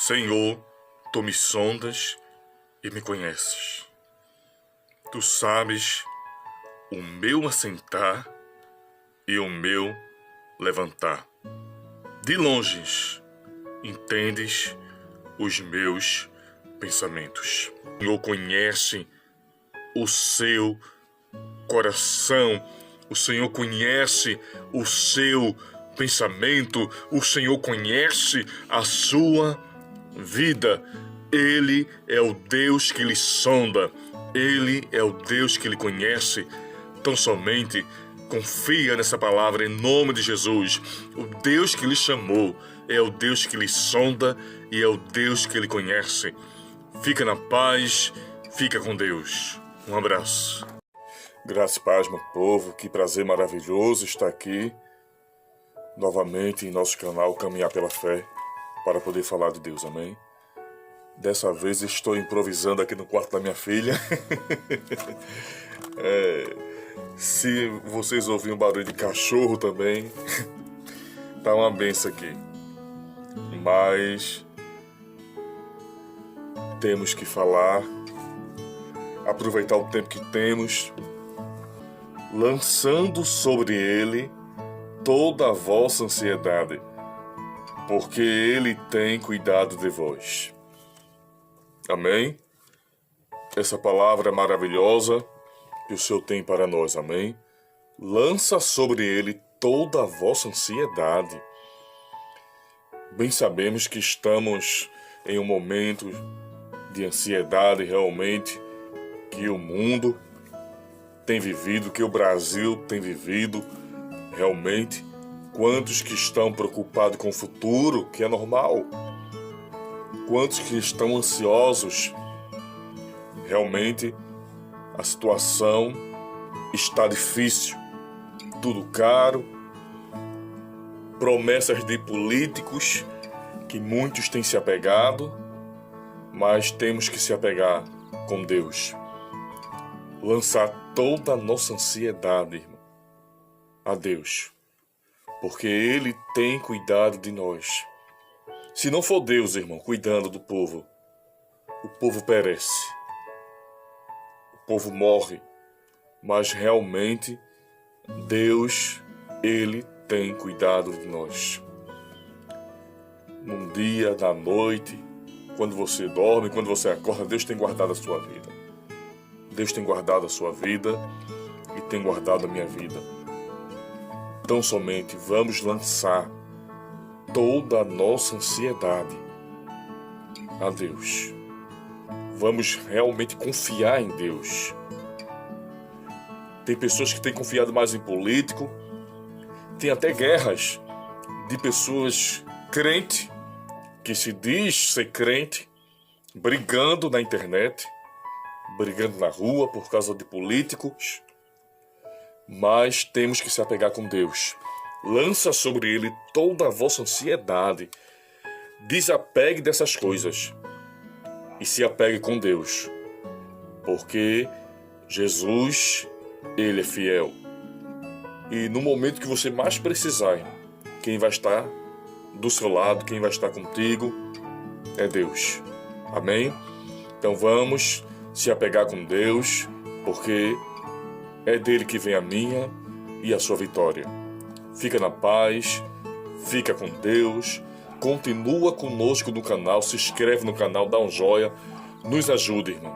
Senhor, tu me sondas e me conheces. Tu sabes o meu assentar e o meu levantar. De longe entendes os meus pensamentos. O Senhor conhece o seu coração. O Senhor conhece o seu pensamento. O Senhor conhece a sua vida. Ele é o Deus que lhe sonda. Ele é o Deus que lhe conhece. Tão somente confia nessa palavra em nome de Jesus. O Deus que lhe chamou é o Deus que lhe sonda e é o Deus que lhe conhece. Fica na paz, fica com Deus. Um abraço. Graça e paz, meu povo. Que prazer maravilhoso estar aqui novamente em nosso canal Caminhar pela Fé para poder falar de Deus, amém? Dessa vez estou improvisando aqui no quarto da minha filha. Se vocês ouvirem um barulho de cachorro também, tá uma benção aqui. Mas temos que falar, aproveitar o tempo que temos, lançando sobre ele toda a vossa ansiedade, porque ele tem cuidado de vós. Amém? Essa palavra é maravilhosa que o Senhor tem para nós, amém? Lança sobre ele toda a vossa ansiedade. Bem sabemos que estamos em um momento de ansiedade realmente, que o mundo tem vivido, que o Brasil tem vivido realmente. Quantos que estão preocupados com o futuro, que é normal? Quantos que estão ansiosos? Realmente a situação está difícil, tudo caro, promessas de políticos que muitos têm se apegado, mas temos que se apegar com Deus. Lançar toda a nossa ansiedade, irmão, a Deus, porque Ele tem cuidado de nós. Se não for Deus, irmão, cuidando do povo, o povo perece, o povo morre, mas realmente Deus, Ele tem cuidado de nós. Num dia, na noite, quando você dorme, quando você acorda, Deus tem guardado a sua vida. Deus tem guardado a sua vida e tem guardado a minha vida. Então somente vamos lançar toda a nossa ansiedade a Deus. Vamos realmente confiar em Deus. Tem pessoas que têm confiado mais em político. Tem até guerras de pessoas crentes, que se diz ser crente, brigando na internet, brigando na rua por causa de políticos. Mas temos que se apegar com Deus. Lança sobre ele toda a vossa ansiedade. Desapegue dessas coisas e se apegue com Deus, porque Jesus, Ele é fiel. E no momento que você mais precisar, quem vai estar do seu lado, quem vai estar contigo, é Deus. Amém? Então vamos se apegar com Deus, porque é dele que vem a minha e a sua vitória. Fica na paz, fica com Deus, continua conosco no canal, se inscreve no canal, dá um joinha, nos ajude, irmão,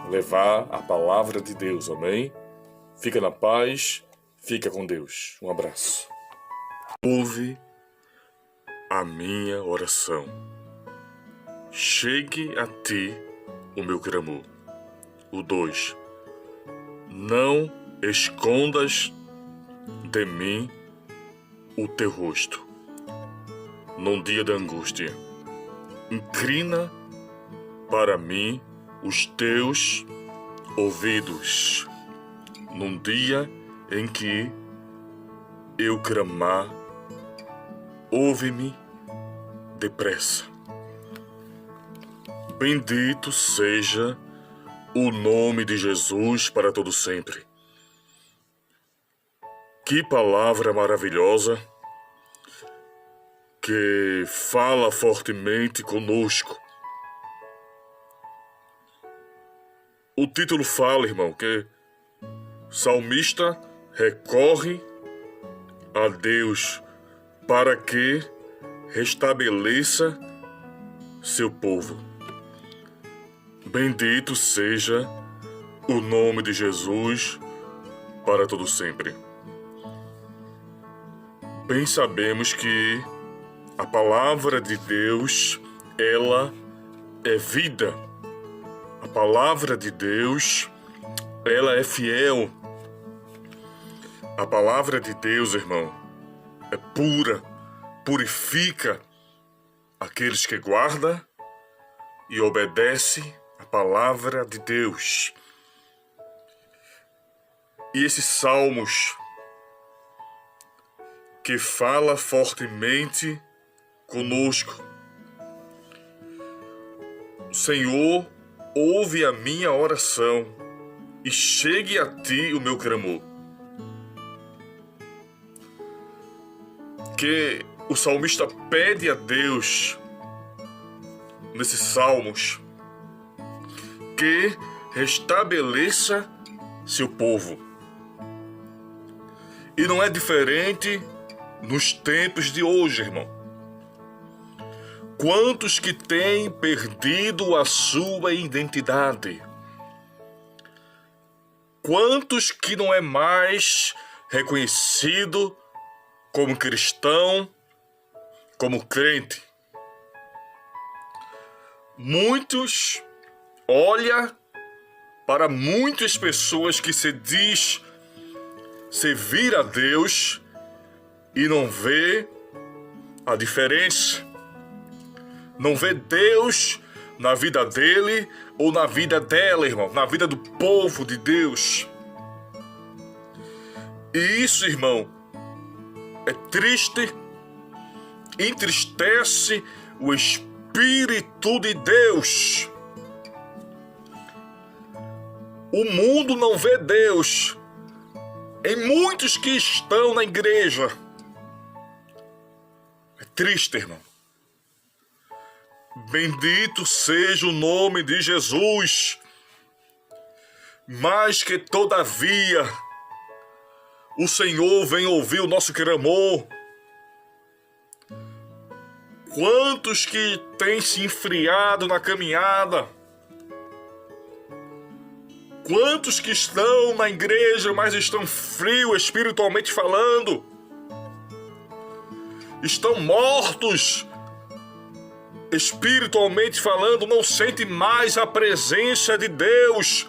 levar a palavra de Deus, amém? Fica na paz, fica com Deus. Um abraço. Ouve a minha oração. Chegue a ti o meu clamor. O 2. Não escondas de mim o teu rosto. Num dia de angústia, inclina para mim os teus ouvidos. Num dia em que eu clamar, ouve-me depressa. Bendito seja o nome de Jesus para todo sempre. Que palavra maravilhosa que fala fortemente conosco. O título fala, irmão, que o salmista recorre a Deus para que restabeleça seu povo. Bendito seja o nome de Jesus para todo sempre. Bem sabemos que a palavra de Deus, ela é vida. A palavra de Deus, ela é fiel. A palavra de Deus, irmão, é pura, purifica aqueles que guardam e obedecem a palavra de Deus. E esses salmos que fala fortemente conosco. O Senhor, ouve a minha oração e chegue a ti o meu clamor. Que o salmista pede a Deus nesses salmos que restabeleça seu povo. E não é diferente nos tempos de hoje, irmão. Quantos que têm perdido a sua identidade? Quantos que não é mais reconhecido como cristão, como crente? Muitos olham para muitas pessoas que se diz servir a Deus e não vê a diferença. Não vê Deus na vida dele ou na vida dela, irmão, na vida do povo de Deus. E isso, irmão, é triste, entristece o Espírito de Deus. O mundo não vê Deus em muitos que estão na igreja. É triste, irmão. Bendito seja o nome de Jesus. Mas que todavia o Senhor vem ouvir o nosso clamor. Quantos que têm se enfriado na caminhada? Quantos que estão na igreja, mas estão frios espiritualmente falando? Estão mortos espiritualmente falando, não sente mais a presença de Deus.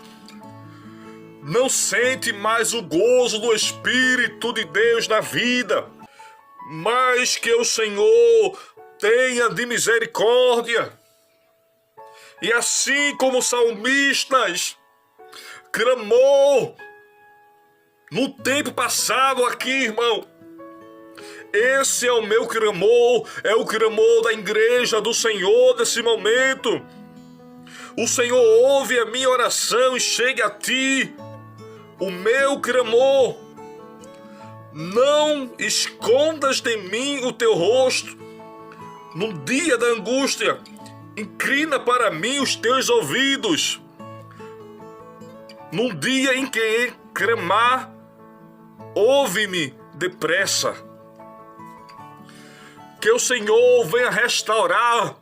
Não sente mais o gozo do Espírito de Deus na vida. Mas que o Senhor tenha de misericórdia. E assim como os salmistas clamou no tempo passado aqui, irmão, esse é o meu clamor, é o clamor da igreja do Senhor nesse momento. O Senhor ouve a minha oração e chegue a ti o meu clamor. Não escondas de mim o teu rosto no dia da angústia. Inclina para mim os teus ouvidos. No dia em que clamar, ouve-me depressa. Que o Senhor venha restaurar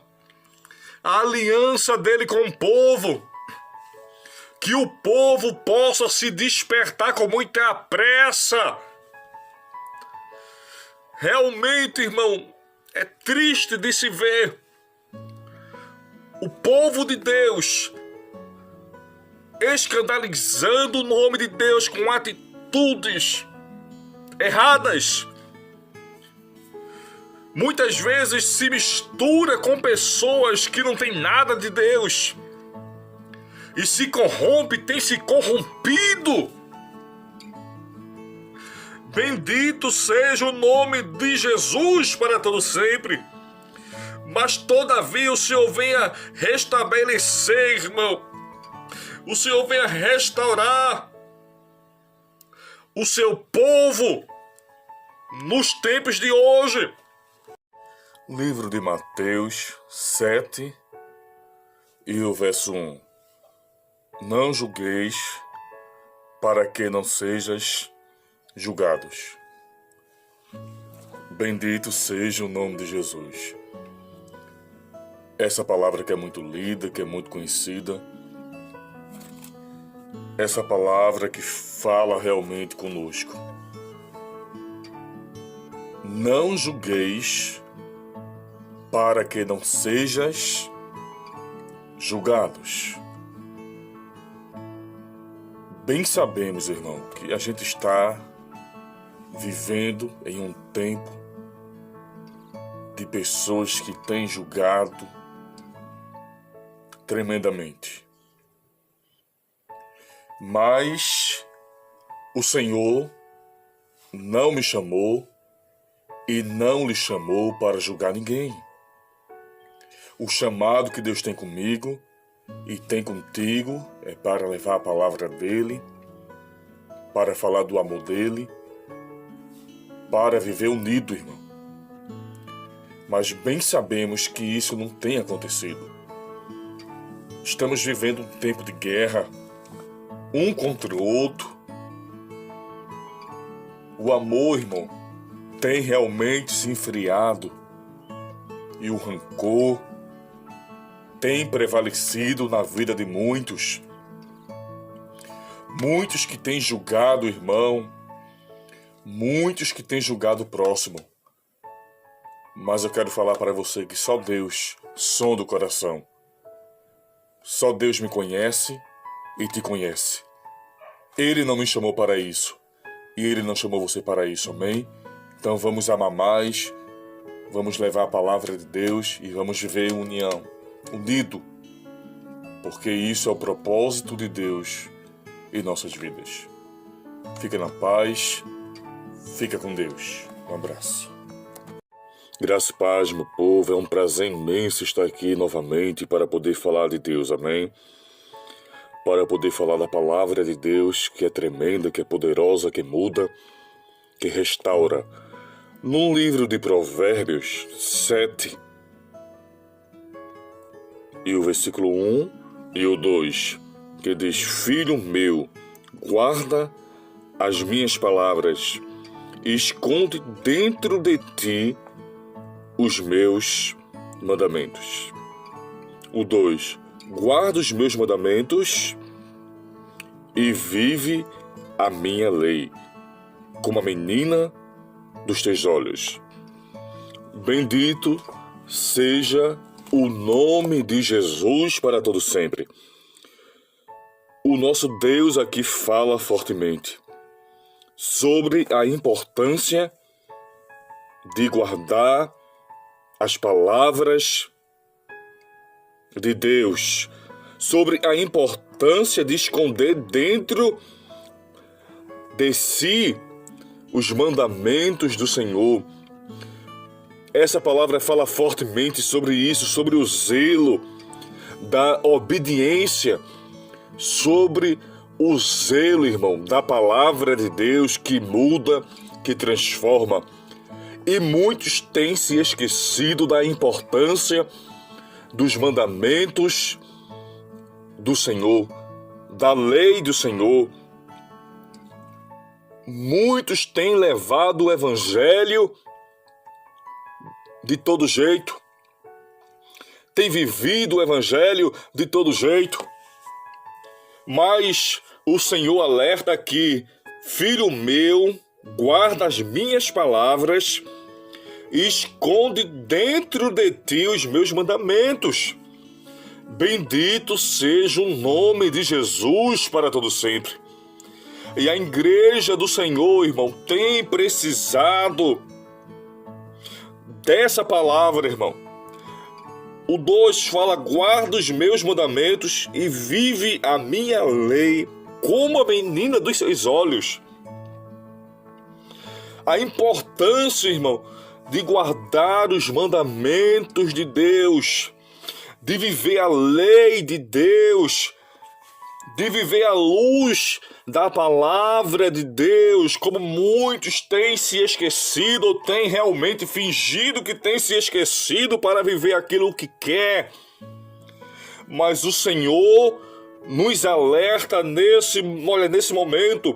a aliança dele com o povo. Que o povo possa se despertar com muita pressa. Realmente, irmão, é triste de se ver o povo de Deus escandalizando o nome de Deus com atitudes erradas. Muitas vezes se mistura com pessoas que não têm nada de Deus e se corrompe, tem se corrompido. Bendito seja o nome de Jesus para todo sempre. Mas todavia o Senhor venha restabelecer, irmão. O Senhor venha restaurar o seu povo nos tempos de hoje. Livro de Mateus 7 e o verso 1. Não julgueis para que não sejais julgados. Bendito seja o nome de Jesus. Essa palavra que é muito lida, que é muito conhecida. Essa palavra que fala realmente conosco. Não julgueis para que não sejais julgados. Bem sabemos, irmão, que a gente está vivendo em um tempo de pessoas que têm julgado tremendamente. Mas o Senhor não me chamou e não lhe chamou para julgar ninguém. O chamado que Deus tem comigo e tem contigo é para levar a palavra dele, para falar do amor dele, para viver unido, irmão. Mas bem sabemos que isso não tem acontecido. Estamos vivendo um tempo de guerra, um contra o outro. O amor, irmão, tem realmente se esfriado e o rancor tem prevalecido na vida de muitos. Muitos que têm julgado o irmão, muitos que têm julgado o próximo. Mas eu quero falar para você que só Deus sonda o coração. Só Deus me conhece e te conhece. Ele não me chamou para isso e Ele não chamou você para isso, amém? Então vamos amar mais, vamos levar a palavra de Deus e vamos viver em união, unido, porque isso é o propósito de Deus em nossas vidas. Fica na paz, fica com Deus. Um abraço. Graça e paz, meu povo, é um prazer imenso estar aqui novamente para poder falar de Deus, amém? Para poder falar da palavra de Deus, que é tremenda, que é poderosa, que muda, que restaura. No livro de Provérbios 7, e o versículo 1 e o 2, que diz: Filho meu, guarda as minhas palavras, e esconde dentro de ti os meus mandamentos. O 2, guarda os meus mandamentos e vive a minha lei, como a menina dos teus olhos. Bendito seja o nome de Jesus para todo sempre. O nosso Deus aqui fala fortemente sobre a importância de guardar as palavras de Deus, sobre a importância de esconder dentro de si os mandamentos do Senhor. Essa palavra fala fortemente sobre isso, sobre o zelo da obediência, sobre o zelo, irmão, da palavra de Deus que muda, que transforma. E muitos têm se esquecido da importância dos mandamentos do Senhor, da lei do Senhor. Muitos têm levado o evangelho de todo jeito, têm vivido o evangelho de todo jeito, mas o Senhor alerta aqui: filho meu, guarda as minhas palavras e esconde dentro de ti os meus mandamentos. Bendito seja o nome de Jesus para todo sempre. E a igreja do Senhor, irmão, tem precisado dessa palavra, irmão. O 2 fala: guarda os meus mandamentos e vive a minha lei, como a menina dos seus olhos. A importância, irmão, de guardar os mandamentos de Deus, de viver a lei de Deus, de viver à luz da palavra de Deus, como muitos têm se esquecido ou têm realmente fingido que têm se esquecido para viver aquilo que quer. Mas o Senhor nos alerta nesse momento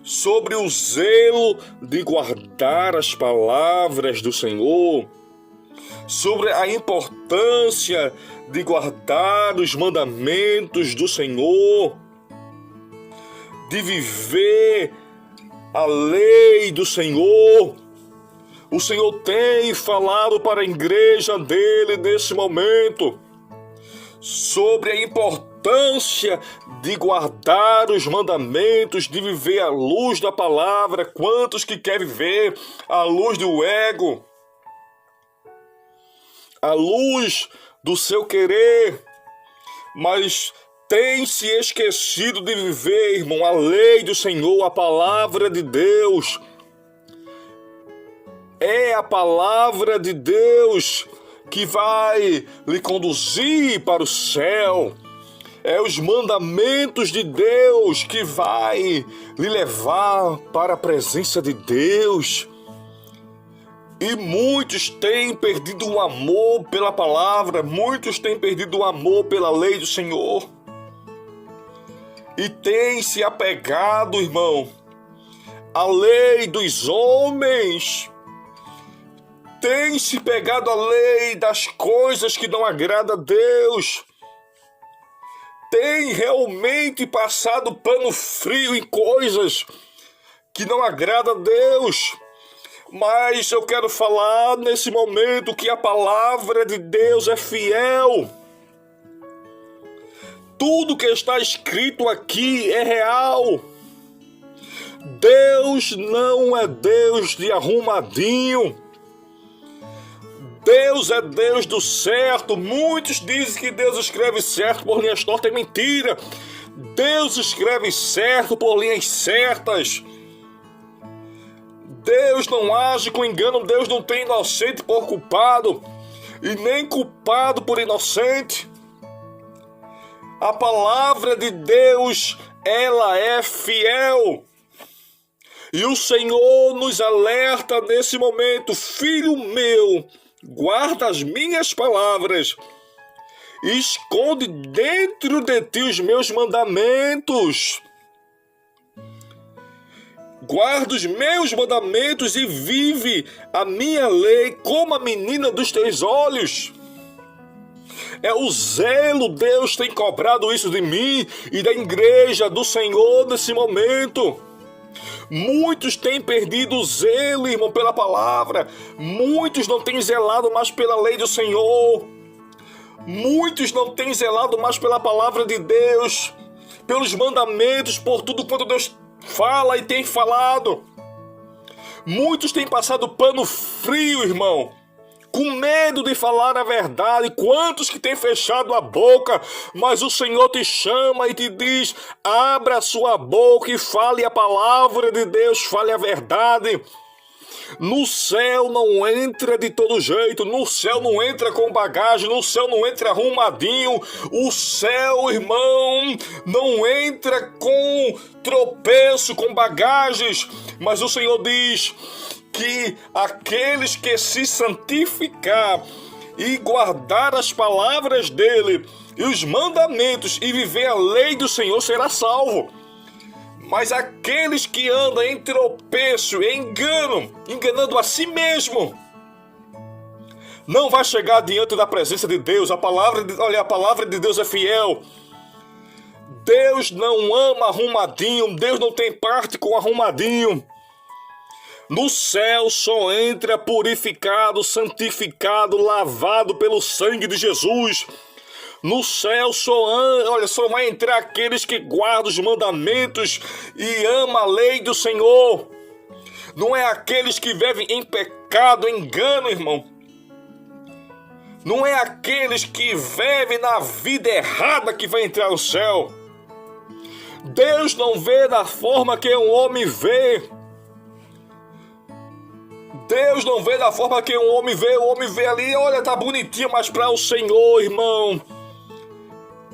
sobre o zelo de guardar as palavras do Senhor, sobre a importância de guardar os mandamentos do Senhor, de viver a lei do Senhor. O Senhor tem falado para a igreja dele nesse momento sobre a importância de guardar os mandamentos, de viver à luz da palavra. Quantos que querem viver à luz do ego, à luz do seu querer, mas tem se esquecido de viver, irmão, a lei do Senhor, a palavra de Deus. É a palavra de Deus que vai lhe conduzir para o céu. É os mandamentos de Deus que vai lhe levar para a presença de Deus. E muitos têm perdido o amor pela palavra, muitos têm perdido o amor pela lei do Senhor. E têm se apegado, irmão, à lei dos homens. Tem se pegado à lei das coisas que não agradam a Deus. Tem realmente passado pano frio em coisas que não agradam a Deus. Mas eu quero falar nesse momento que a palavra de Deus é fiel. Tudo que está escrito aqui é real. Deus não é Deus de arrumadinho. Deus é Deus do certo. Muitos dizem que Deus escreve certo por linhas tortas. É mentira. Deus escreve certo por linhas certas. Deus não age com engano. Deus não tem inocente por culpado e nem culpado por inocente. A palavra de Deus, ela é fiel. E o Senhor nos alerta nesse momento: filho meu, guarda as minhas palavras, esconde dentro de ti os meus mandamentos. Guarda os meus mandamentos e vive a minha lei como a menina dos teus olhos. É o zelo. Deus tem cobrado isso de mim e da igreja do Senhor nesse momento. Muitos têm perdido o zelo, irmão, pela palavra. Muitos não têm zelado mais pela lei do Senhor. Muitos não têm zelado mais pela palavra de Deus, pelos mandamentos, por tudo quanto Deus fala e tem falado. Muitos têm passado pano frio, irmão, com medo de falar a verdade. Quantos que têm fechado a boca, mas o Senhor te chama e te diz: abra a sua boca e fale a palavra de Deus, fale a verdade. No céu não entra de todo jeito, no céu não entra com bagagem, no céu não entra arrumadinho. O céu, irmão, não entra com tropeço, com bagagens, mas o Senhor diz que aqueles que se santificar e guardar as palavras dele e os mandamentos e viver a lei do Senhor será salvo. Mas aqueles que andam em tropeço, em engano, enganando a si mesmo, não vai chegar diante da presença de Deus. A palavra de Deus é fiel. Deus não ama arrumadinho, Deus não tem parte com arrumadinho. No céu só entra purificado, santificado, lavado pelo sangue de Jesus. No céu só vai entrar aqueles que guardam os mandamentos e amam a lei do Senhor. Não é aqueles que vivem em pecado, em engano, irmão. Não é aqueles que vivem na vida errada que vai entrar no céu. Deus não vê da forma que um homem vê. Deus não vê da forma que um homem vê. O homem vê ali, olha, tá bonitinho, mas para o Senhor, irmão,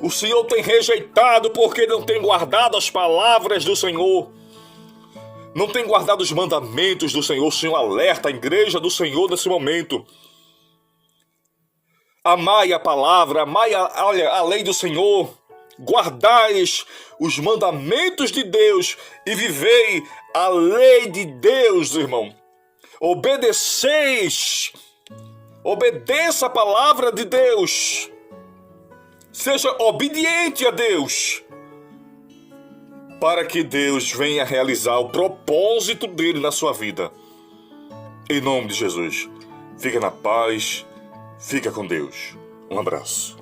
O Senhor tem rejeitado porque não tem guardado as palavras do Senhor. Não tem guardado os mandamentos do Senhor. O Senhor alerta a igreja do Senhor nesse momento. Amai a palavra, amai a lei do Senhor. Guardais os mandamentos de Deus e vivei a lei de Deus, irmão. Obedeceis. Obedeça a palavra de Deus. Seja obediente a Deus, para que Deus venha realizar o propósito dele na sua vida. Em nome de Jesus. Fica na paz, fica com Deus. Um abraço.